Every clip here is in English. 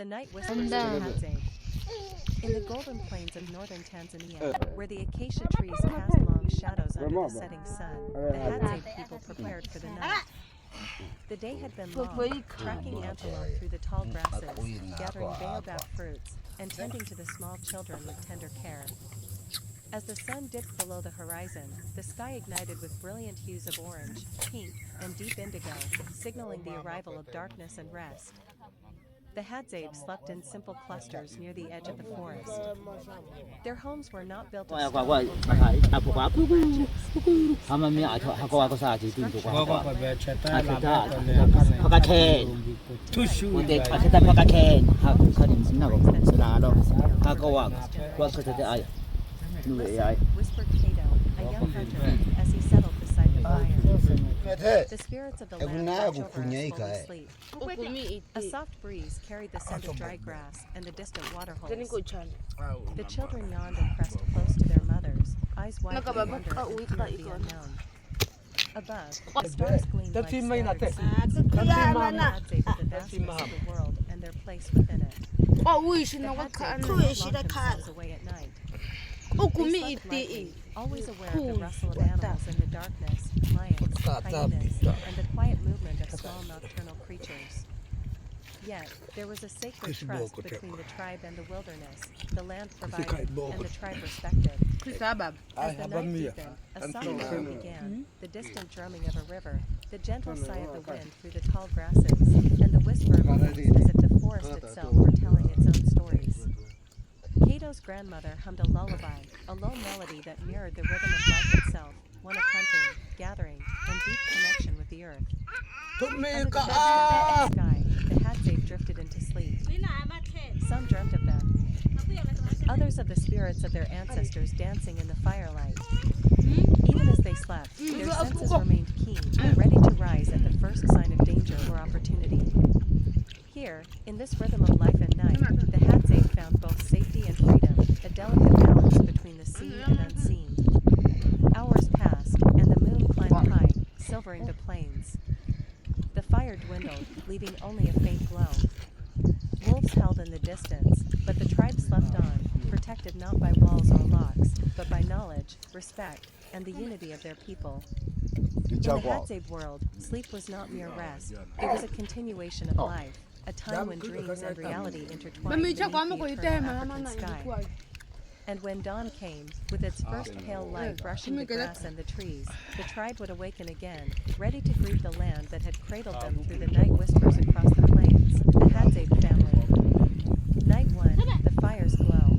The night whispers to Hadzabe. In the golden plains of northern Tanzania, where the acacia trees cast long shadows under the setting sun, the Hadzabe people prepared for the night. The day had been long, tracking antelope through the tall grasses, gathering baobab fruits, and tending to the small children with tender care. As the sun dipped below the horizon, the sky ignited with brilliant hues of orange, pink, and deep indigo, signaling the arrival of darkness and rest. The Hadzabe slept in simple clusters near the edge of the forest. Their homes were not built of stone or brick, but branches, whispered Cato, a young hunter, as he settled beside the fire. The spirits of the land watch over us while we sleep. A soft breeze carried the scent of dry grass and the distant water holes. The children yawned and pressed close to their mothers, eyes wide with wonder and fear of the unknown. Above, the stars gleamed like scattered seeds, the Hadzabe of the vastness of the world and their place within it. The Hadzabe locked themselves away at night. They slept lightly, always aware of the rustle of animals in the darkness, lions, hyenas, and the quiet movement of small nocturnal creatures. Yet, there was a sacred trust between the tribe and the wilderness, the land provided, and the tribe respected. As the night deepened, a soft hum began, the distant drumming of a river, the gentle sigh of the wind through the tall grasses, and the whisper of leaves as if the forest itself were telling its own stories. Cato's grandmother hummed a lullaby, a low melody that mirrored the rhythm of life itself, one of hunting, gathering, and deep connection with the earth. Under the red sky, the Hadzabe drifted into sleep. Some dreamt of them, others of the spirits of their ancestors dancing in the firelight. Even as they slept, their senses remained keen, ready to rise at the first sign of danger or opportunity. Here, in this rhythm of life and night, the Hadzabe found both safety and freedom, a delicate balance between the seen and unseen. Hours passed, and the moon climbed high, silvering the plains. The fire dwindled, leaving only a faint glow. Wolves howled in the distance, but the tribe slept on, protected not by walls or locks, but by knowledge, respect, and the unity of their people. In the Hadzabe world, sleep was not mere rest, it was a continuation of life, a time when dreams and reality intertwined beneath the eternal African sky. And when dawn came, with its first pale light brushing the grass and the trees, the tribe would awaken again, ready to greet the land that had cradled them through the night whispers across the plains, the Hadzabe family. Night 1, the fire's glow.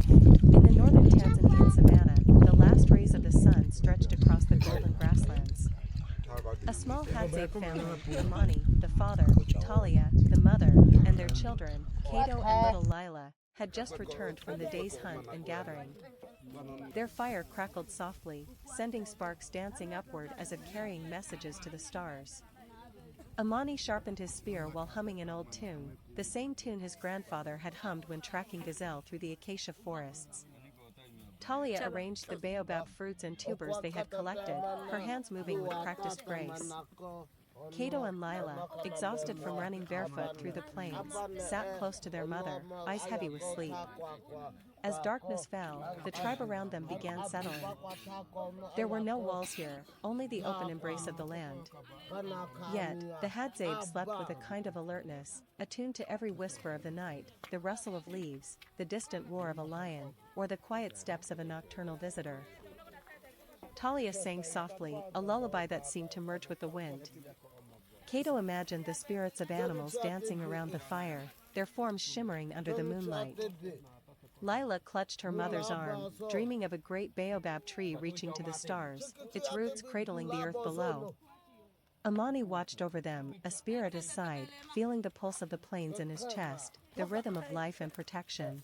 In the northern Tanzanian savanna, the last rays of the sun stretched across the golden grasslands. A small Hadzabe family, Amani, the father, Talia, the mother, and their children, Cato and little Lila, had just returned from the day's hunt and gathering. Their fire crackled softly, sending sparks dancing upward as if carrying messages to the stars. Amani sharpened his spear while humming an old tune, the same tune his grandfather had hummed when tracking gazelle through the acacia forests. Talia arranged the baobab fruits and tubers they had collected, her hands moving with practiced grace. Cato and Lila, exhausted from running barefoot through the plains, sat close to their mother, eyes heavy with sleep. As darkness fell, the tribe around them began settling. There were no walls here, only the open embrace of the land. Yet, the Hadzabe slept with a kind of alertness, attuned to every whisper of the night, the rustle of leaves, the distant roar of a lion, or the quiet steps of a nocturnal visitor. Talia sang softly, a lullaby that seemed to merge with the wind. Cato imagined the spirits of animals dancing around the fire, their forms shimmering under the moonlight. Lila clutched her mother's arm, dreaming of a great baobab tree reaching to the stars, its roots cradling the earth below. Amani watched over them, a spear at his side, feeling the pulse of the plains in his chest, the rhythm of life and protection.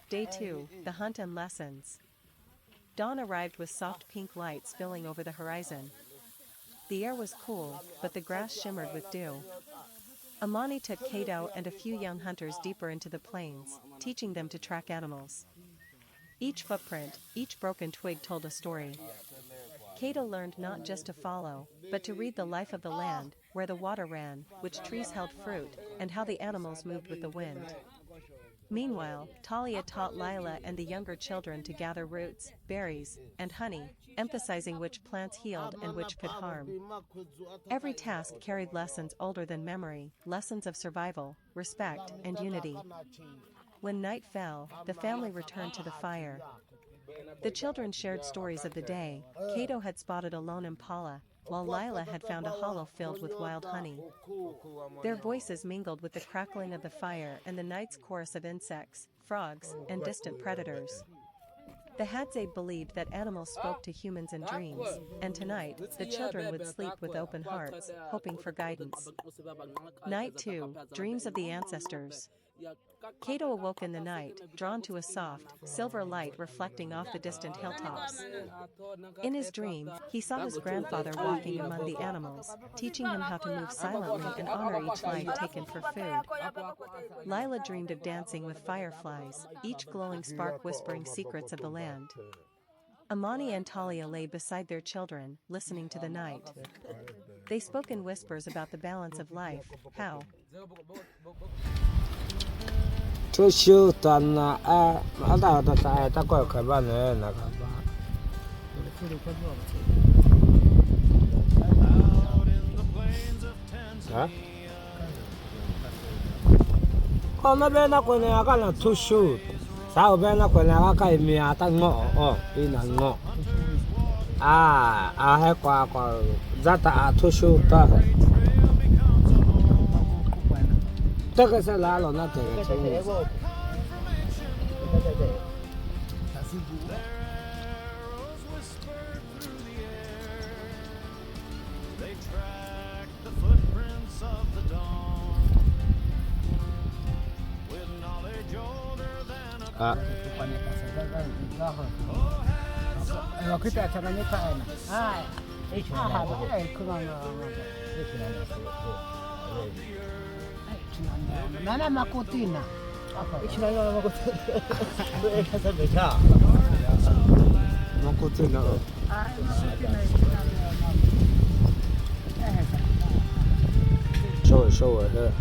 Day 2, the hunt and lessons. Dawn arrived with soft pink light spilling over the horizon. The air was cool, but the grass shimmered with dew. Amani took Cato and a few young hunters deeper into the plains, teaching them to track animals. Each footprint, each broken twig told a story. Cato learned not just to follow, but to read the life of the land, where the water ran, which trees held fruit, and how the animals moved with the wind. Meanwhile, Talia taught Lila and the younger children to gather roots, berries, and honey, emphasizing which plants healed and which could harm. Every task carried lessons older than memory, lessons of survival, respect, and unity. When night fell, the family returned to the fire. The children shared stories of the day. Kato had spotted a lone impala, while Lila had found a hollow filled with wild honey. Their voices mingled with the crackling of the fire and the night's chorus of insects, frogs, and distant predators. The Hadzabe believed that animals spoke to humans in dreams, and tonight, the children would sleep with open hearts, hoping for guidance. Night 2, Dreams of the Ancestors. Kato awoke in the night, drawn to a soft, silver light reflecting off the distant hilltops. In his dream, he saw his grandfather walking among the animals, teaching him how to move silently and honor each life taken for food. Lila dreamed of dancing with fireflies, each glowing spark whispering secrets of the land. Amani and Talia lay beside their children, listening to the night. They spoke in whispers about the balance of life, how to shoot on Come bene con la gana to shoot. Sao bene con la kai mi ata ngo ina ngo. He kwa zata to shoot ta. Taka sa lalo na te. Kita caranya kain. Mana makutina. Makutina. Show it here.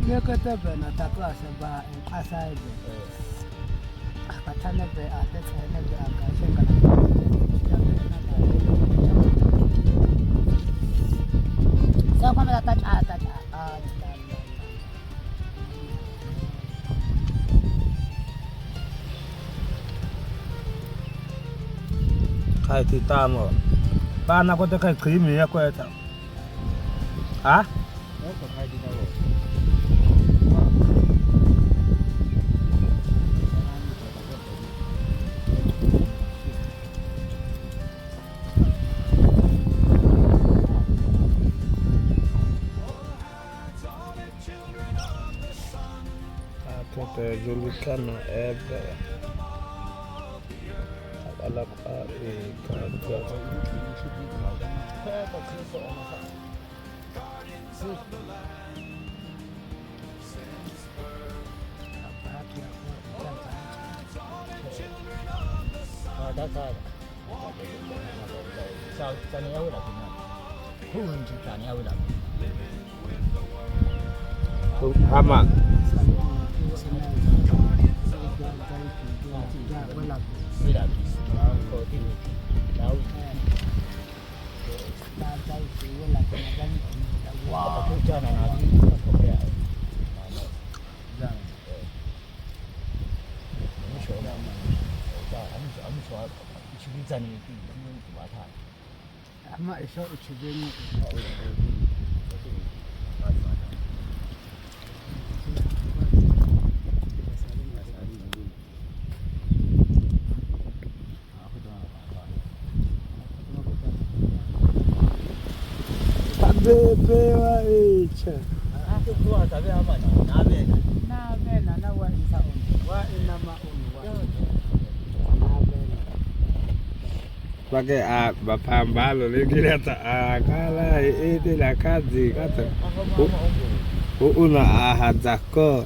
Dia kata bena taklah sebab asal itu. Katanya be ada sana be akasnya kan. Saya kau melihat ada. Kai titamo. Pana ko te kai krimi ya ko eta. Julikan ebe alak Aman. Pewa echa. Kwa tabe ama na bena. Na bena na wa isa on. Wa ina ma on wa. Na bena. Pake mapambano likileta kala eti la kazi kata. Una hadzako.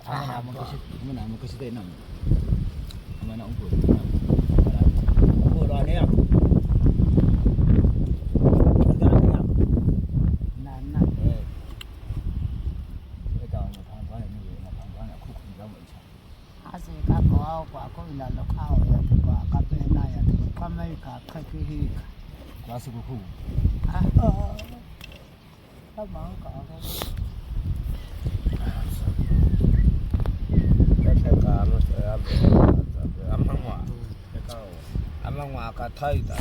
Mana mo kasi tayo nang. Mana ungkol. Ungkol ano yan? Na. Ito ang mapangpan na kukong gamot siya. Ase ka ko au kwa ko ila lo kao ya kwa ka bena ya kwa mai ka ka ki hi. Klase kuku. Tama ka. Amangwa ka thay ta.